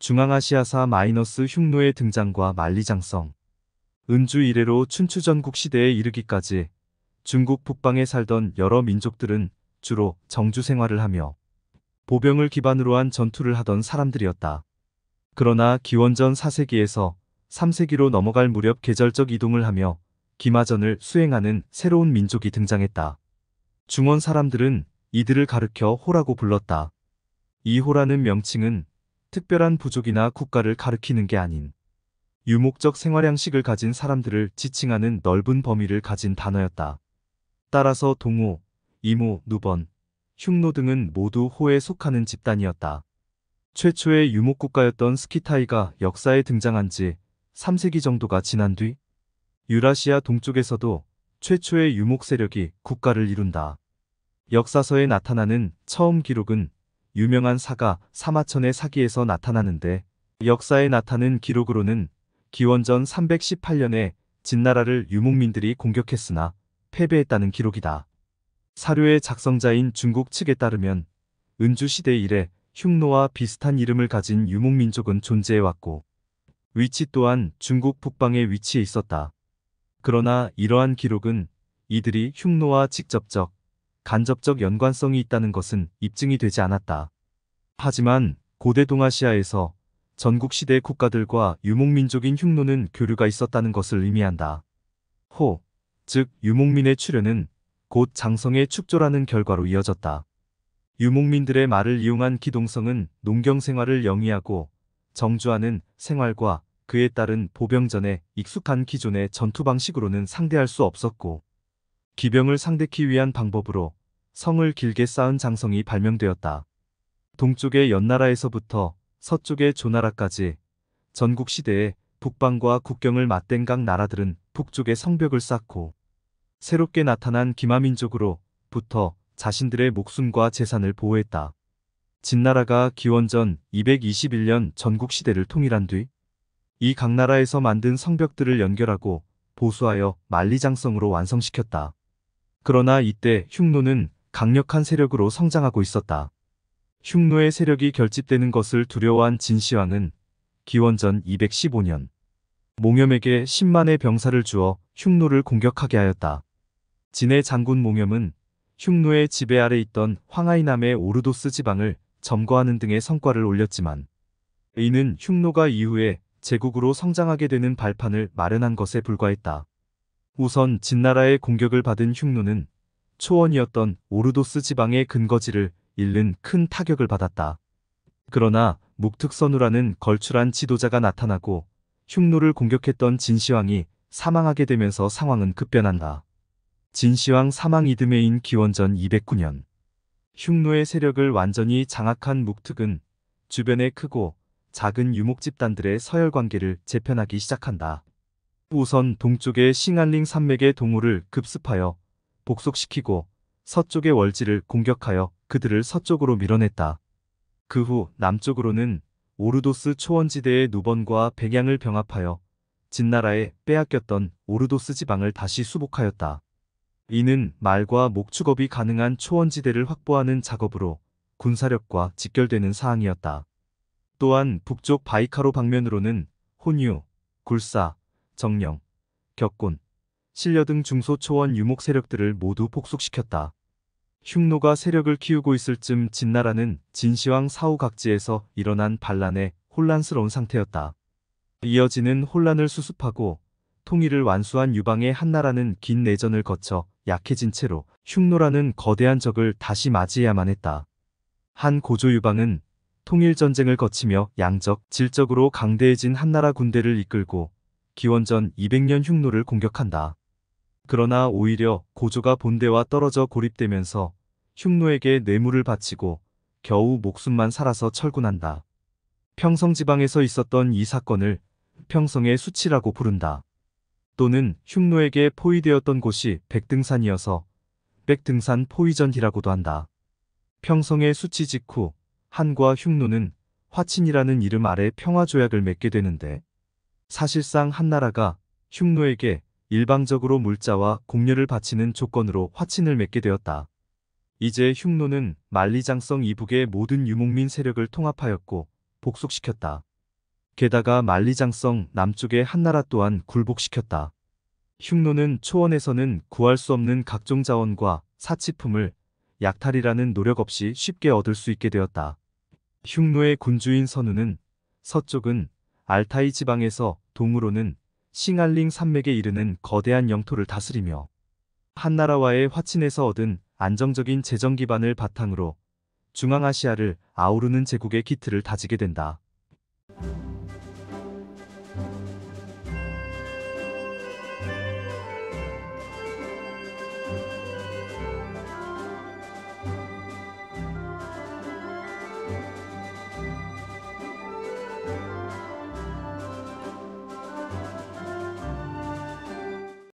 중앙아시아사 흉노의 등장과 만리장성, 은주 이래로 춘추 전국 시대에 이르기까지 중국 북방에 살던 여러 민족들은 주로 정주 생활을 하며 보병을 기반으로 한 전투를 하던 사람들이었다. 그러나 기원전 4세기에서 3세기로 넘어갈 무렵 계절적 이동을 하며 기마전을 수행하는 새로운 민족이 등장했다. 중원 사람들은 이들을 가르켜 호라고 불렀다. 이 호라는 명칭은 특별한 부족이나 국가를 가리키는 게 아닌 유목적 생활 양식을 가진 사람들을 지칭하는 넓은 범위를 가진 단어였다. 따라서 동호, 이모, 누번, 흉노 등은 모두 호에 속하는 집단이었다. 최초의 유목국가였던 스키타이가 역사에 등장한 지 3세기 정도가 지난 뒤 유라시아 동쪽에서도 최초의 유목 세력이 국가를 이룬다. 역사서에 나타나는 처음 기록은 유명한 사가 사마천의 사기에서 나타나는데, 역사에 나타난 기록으로는 기원전 318년에 진나라를 유목민들이 공격했으나 패배했다는 기록이다. 사료의 작성자인 중국 측에 따르면 은주시대 이래 흉노와 비슷한 이름을 가진 유목민족은 존재해왔고 위치 또한 중국 북방에 위치해 있었다. 그러나 이러한 기록은 이들이 흉노와 직접적, 간접적 연관성이 있다는 것은 입증이 되지 않았다. 하지만 고대 동아시아에서 전국시대 국가들과 유목민족인 흉노는 교류가 있었다는 것을 의미한다. 호, 즉 유목민의 출현은 곧 장성의 축조라는 결과로 이어졌다. 유목민들의 말을 이용한 기동성은 농경생활을 영위하고 정주하는 생활과 그에 따른 보병전에 익숙한 기존의 전투 방식으로는 상대할 수 없었고, 기병을 상대하기 위한 방법으로 성을 길게 쌓은 장성이 발명되었다. 동쪽의 연나라에서부터 서쪽의 조나라까지 전국시대에 북방과 국경을 맞댄 각 나라들은 북쪽에 성벽을 쌓고 새롭게 나타난 기마민족으로부터 자신들의 목숨과 재산을 보호했다. 진나라가 기원전 221년 전국시대를 통일한 뒤 이 각 나라에서 만든 성벽들을 연결하고 보수하여 만리장성으로 완성시켰다. 그러나 이때 흉노는 강력한 세력으로 성장하고 있었다. 흉노의 세력이 결집되는 것을 두려워한 진시황은 기원전 215년 몽염에게 10만의 병사를 주어 흉노를 공격하게 하였다. 진의 장군 몽염은 흉노의 지배 아래 있던 황하이남의 오르도스 지방을 점거하는 등의 성과를 올렸지만 이는 흉노가 이후에 제국으로 성장하게 되는 발판을 마련한 것에 불과했다. 우선 진나라의 공격을 받은 흉노는 초원이었던 오르도스 지방의 근거지를 잃는 큰 타격을 받았다. 그러나 묵특선우라는 걸출한 지도자가 나타나고 흉노를 공격했던 진시황이 사망하게 되면서 상황은 급변한다. 진시황 사망 이듬해인 기원전 209년 흉노의 세력을 완전히 장악한 묵특은 주변의 크고 작은 유목 집단들의 서열 관계를 재편하기 시작한다. 우선 동쪽의 싱안링 산맥의 동호를 급습하여 복속시키고 서쪽의 월지를 공격하여 그들을 서쪽으로 밀어냈다. 그 후 남쪽으로는 오르도스 초원지대의 누번과 백양을 병합하여 진나라에 빼앗겼던 오르도스 지방을 다시 수복하였다. 이는 말과 목축업이 가능한 초원지대를 확보하는 작업으로 군사력과 직결되는 사항이었다. 또한 북쪽 바이카로 방면으로는 혼유, 굴사, 정령, 격곤, 신려 등 중소초원 유목 세력들을 모두 복속시켰다. 흉노가 세력을 키우고 있을 즈음 진나라는 진시황 사후 각지에서 일어난 반란에 혼란스러운 상태였다. 이어지는 혼란을 수습하고 통일을 완수한 유방의 한나라는 긴 내전을 거쳐 약해진 채로 흉노라는 거대한 적을 다시 맞이해야만 했다. 한 고조 유방은 통일전쟁을 거치며 양적, 질적으로 강대해진 한나라 군대를 이끌고 기원전 200년 흉노를 공격한다. 그러나 오히려 고조가 본대와 떨어져 고립되면서 흉노에게 뇌물을 바치고 겨우 목숨만 살아서 철군한다. 평성지방에서 있었던 이 사건을 평성의 수치라고 부른다. 또는 흉노에게 포위되었던 곳이 백등산이어서 백등산 포위전이라고도 한다. 평성의 수치 직후 한과 흉노는 화친이라는 이름 아래 평화조약을 맺게 되는데, 사실상 한나라가 흉노에게 일방적으로 물자와 공료를 바치는 조건으로 화친을 맺게 되었다. 이제 흉노는 만리장성 이북의 모든 유목민 세력을 통합하였고 복속시켰다. 게다가 만리장성 남쪽의 한나라 또한 굴복시켰다. 흉노는 초원에서는 구할 수 없는 각종 자원과 사치품을 약탈이라는 노력 없이 쉽게 얻을 수 있게 되었다. 흉노의 군주인 선우는 서쪽은 알타이 지방에서 동으로는 싱알링 산맥에 이르는 거대한 영토를 다스리며 한나라와의 화친에서 얻은 안정적인 재정 기반을 바탕으로 중앙아시아를 아우르는 제국의 기틀을 다지게 된다.